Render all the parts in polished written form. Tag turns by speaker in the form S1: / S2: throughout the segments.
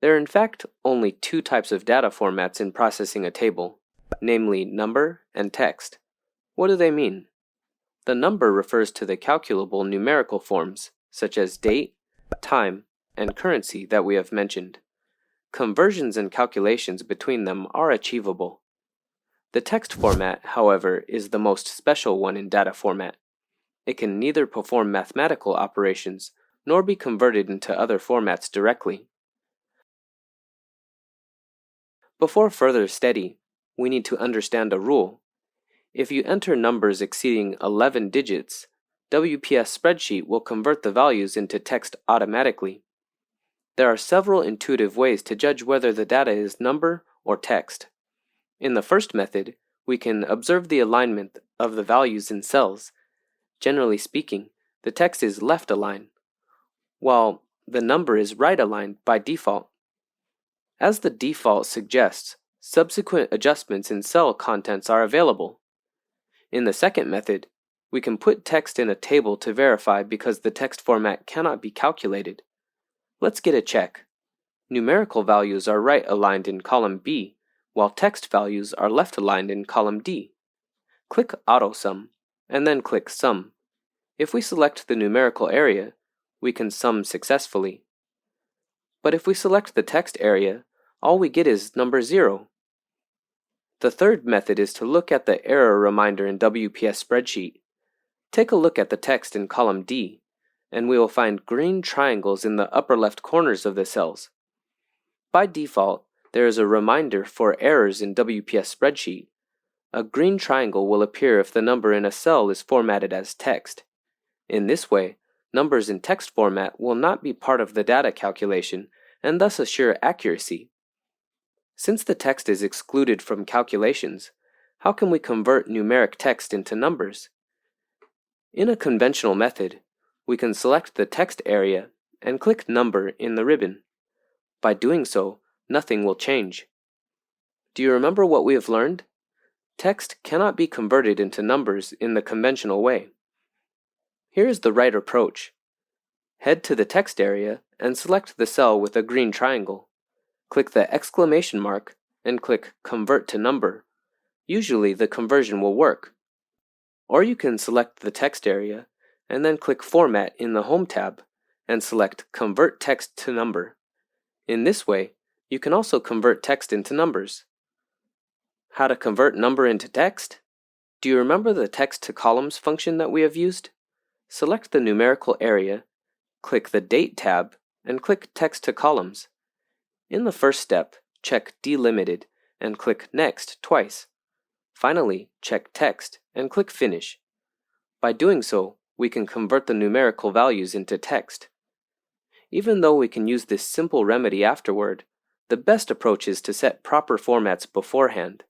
S1: There are in fact only two types of data formats in processing a table, namely number and text. What do they mean? The number refers to the calculable numerical forms, such as date, time, and currency that we have mentioned. Conversions and calculations between them are achievable. The text format, however, is the most special one in data format. It can neither perform mathematical operations nor be converted into other formats directly. Before further study, we need to understand a rule. If you enter numbers exceeding 11 digits, WPS Spreadsheet will convert the values into text automatically. There are several intuitive ways to judge whether the data is number or text. In the first method, we can observe the alignment of the values in cells. Generally speaking, the text is left aligned, while the number is right aligned by default. As the default suggests, subsequent adjustments in cell contents are available. In the second method, we can put text in a table to verify because the text format cannot be calculated. Let's get a check. Numerical values are right aligned in column B, while text values are left aligned in column D. Click AutoSum, and then click Sum. If we select the numerical area, we can sum successfully. But if we select the text area, all we get is number 0. The third method is to look at the error reminder in WPS Spreadsheet. Take a look at the text in column D, and we will find green triangles in the upper left corners of the cells. By default, there is a reminder for errors in WPS Spreadsheet. A green triangle will appear if the number in a cell is formatted as text. In this way, numbers in text format will not be part of the data calculation and thus assure accuracy. Since the text is excluded from calculations, how can we convert numeric text into numbers? In a conventional method, we can select the text area and click Number in the ribbon. By doing so, nothing will change. Do you remember what we have learned? Text cannot be converted into numbers in the conventional way. Here is the right approach. Head to the text area and select the cell with a green triangle. Click the exclamation mark and click Convert to Number. Usually the conversion will work. Or you can select the text area and then click Format in the Home tab and select Convert Text to Number. In this way, you can also convert text into numbers. How to convert number into text? Do you remember the text to columns function that we have used? Select the numerical area, click the Date tab, and click Text to Columns. In the first step, check Delimited and click Next twice. Finally, check Text and click Finish. By doing so, we can convert the numerical values into text. Even though we can use this simple remedy afterward, the best approach is to set proper formats beforehand.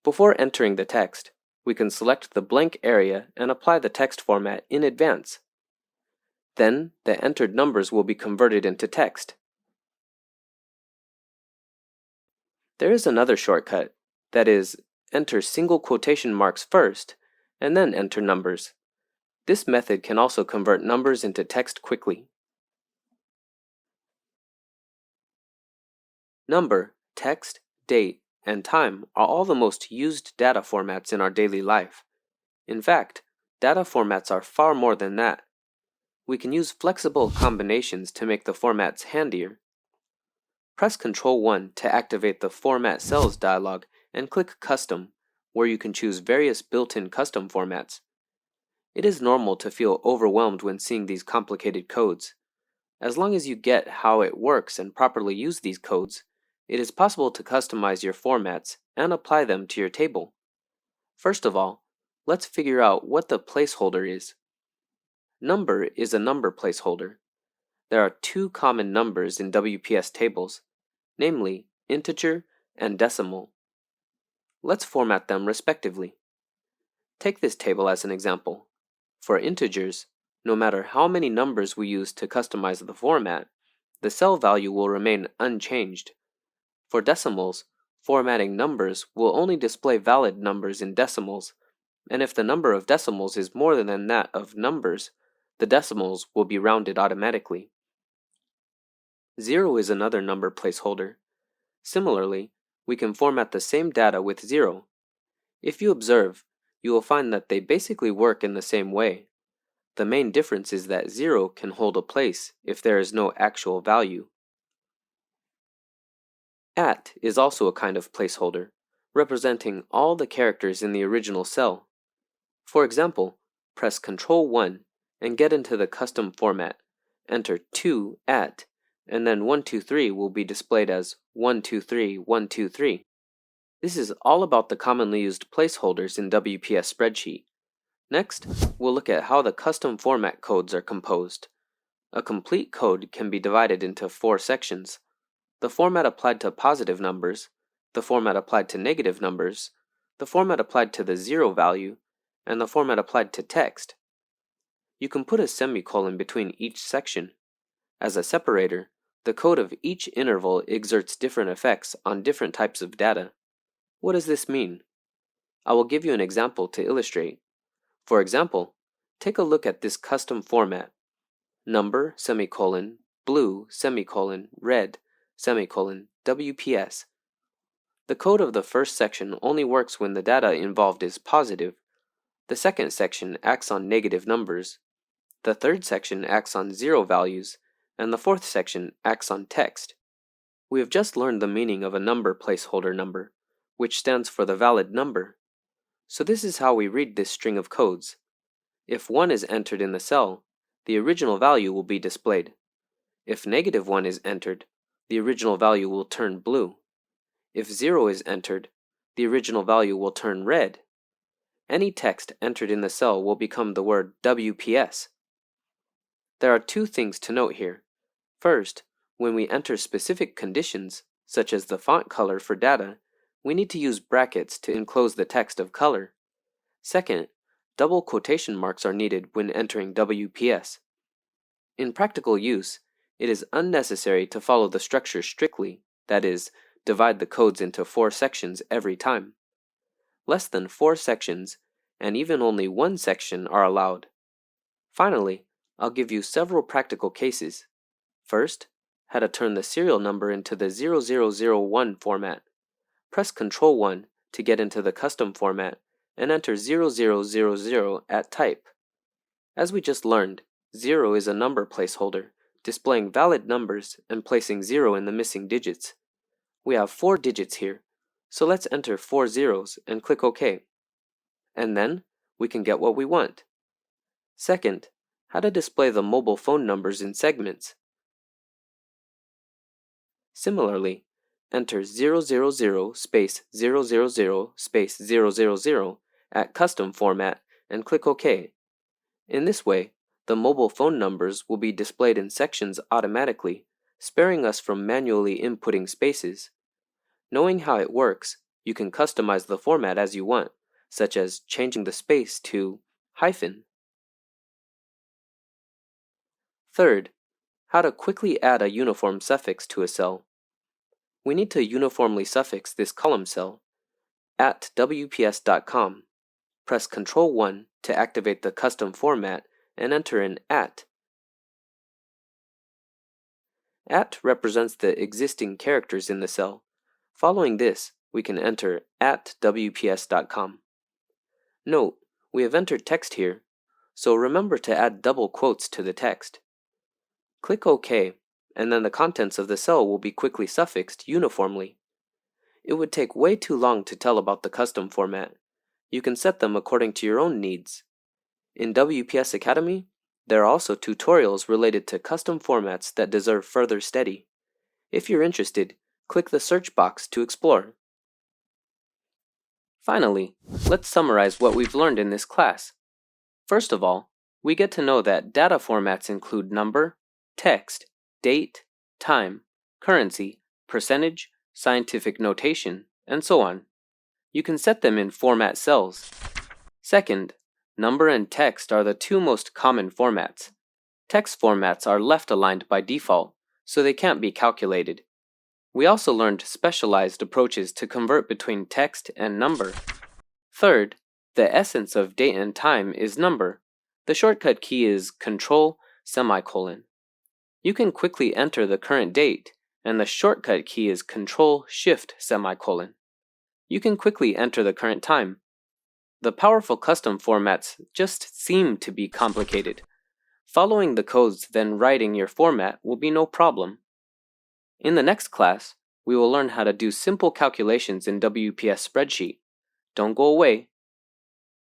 S1: Before entering the text, we can select the blank area and apply the text format in advance. Then, the entered numbers will be converted into text. There is another shortcut, that is, enter single quotation marks first, and then enter numbers. This method can also convert numbers into text quickly. Number, text, date, and time are all the most used data formats in our daily life. In fact, data formats are far more than that. We can use flexible combinations to make the formats handier. Press Ctrl 1 to activate the Format Cells dialog and click Custom, where you can choose various built-in custom formats. It is normal to feel overwhelmed when seeing these complicated codes. As long as you get how it works and properly use these codes, it is possible to customize your formats and apply them to your table. First of all, let's figure out what the placeholder is. Number is a number placeholder. There are two common numbers in WPS tables, namely integer and decimal. Let's format them respectively. Take this table as an example. For integers, no matter how many numbers we use to customize the format, the cell value will remain unchanged. For decimals, formatting numbers will only display valid numbers in decimals, and if the number of decimals is more than that of numbers, the decimals will be rounded automatically. 0 is another number placeholder. Similarly, we can format the same data with 0. If you observe, you will find that they basically work in the same way. The main difference is that 0 can hold a place if there is no actual value. At is also a kind of placeholder, representing all the characters in the original cell. For example, press Ctrl 1 and get into the custom format. Enter 2 at, and then 123 will be displayed as 123 123. This is all about the commonly used placeholders in WPS Spreadsheet. Next, we'll look at how the custom format codes are composed. A complete code can be divided into 4 sections: the format applied to positive numbers, the format applied to negative numbers, the format applied to the 0 value, and the format applied to text. You can put a semicolon between each section. As a separator, the code of each interval exerts different effects on different types of data. What does this mean? I will give you an example to illustrate. For example, take a look at this custom format: number, semicolon, blue, semicolon, red, semicolon, WPS. The code of the first section only works when the data involved is positive. The second section acts on negative numbers. The third section acts on 0 values, and the fourth section acts on text. We have just learned the meaning of a number placeholder number, which stands for the valid number. So this is how we read this string of codes. If 1 is entered in the cell, the original value will be displayed. If -1 is entered, the original value will turn blue. If 0 is entered, the original value will turn red. Any text entered in the cell will become the word WPS. There are 2 things to note here. First, when we enter specific conditions, such as the font color for data, we need to use brackets to enclose the text of color. Second, double quotation marks are needed when entering WPS. In practical use, it is unnecessary to follow the structure strictly, that is, divide the codes into 4 sections every time. Less than 4 sections, and even only 1 section, are allowed. Finally, I'll give you several practical cases. First, how to turn the serial number into the 0001 format. Press Ctrl 1 to get into the custom format and enter 0000 at type. As we just learned, 0 is a number placeholder, displaying valid numbers and placing 0 in the missing digits. We have 4 digits here, so let's enter 4 zeros and click OK. And then, we can get what we want. Second, how to display the mobile phone numbers in segments. Similarly, enter 000 space 000 space 000 at custom format and click OK. In this way, the mobile phone numbers will be displayed in sections automatically, sparing us from manually inputting spaces. Knowing how it works, you can customize the format as you want, such as changing the space to hyphen. Third, how to quickly add a uniform suffix to a cell. We need to uniformly suffix this column cell. At WPS.com, press Ctrl 1 to activate the custom format and enter an at. At represents the existing characters in the cell. Following this, we can enter at WPS.com. Note, we have entered text here, so remember to add double quotes to the text. Click OK, and then the contents of the cell will be quickly suffixed uniformly. It would take way too long to tell about the custom format. You can set them according to your own needs. In WPS Academy, there are also tutorials related to custom formats that deserve further study. If you're interested, click the search box to explore. Finally, let's summarize what we've learned in this class. First of all, we get to know that data formats include number, text, date, time, currency, percentage, scientific notation, and so on. You can set them in format cells. Second, number and text are the 2 most common formats. Text formats are left-aligned by default, so they can't be calculated. We also learned specialized approaches to convert between text and number. Third, the essence of date and time is number. The shortcut key is Control semicolon. You can quickly enter the current date, and the shortcut key is Control-Shift-semicolon. You can quickly enter the current time. The powerful custom formats just seem to be complicated. Following the codes, then writing your format will be no problem. In the next class, we will learn how to do simple calculations in WPS Spreadsheet. Don't go away.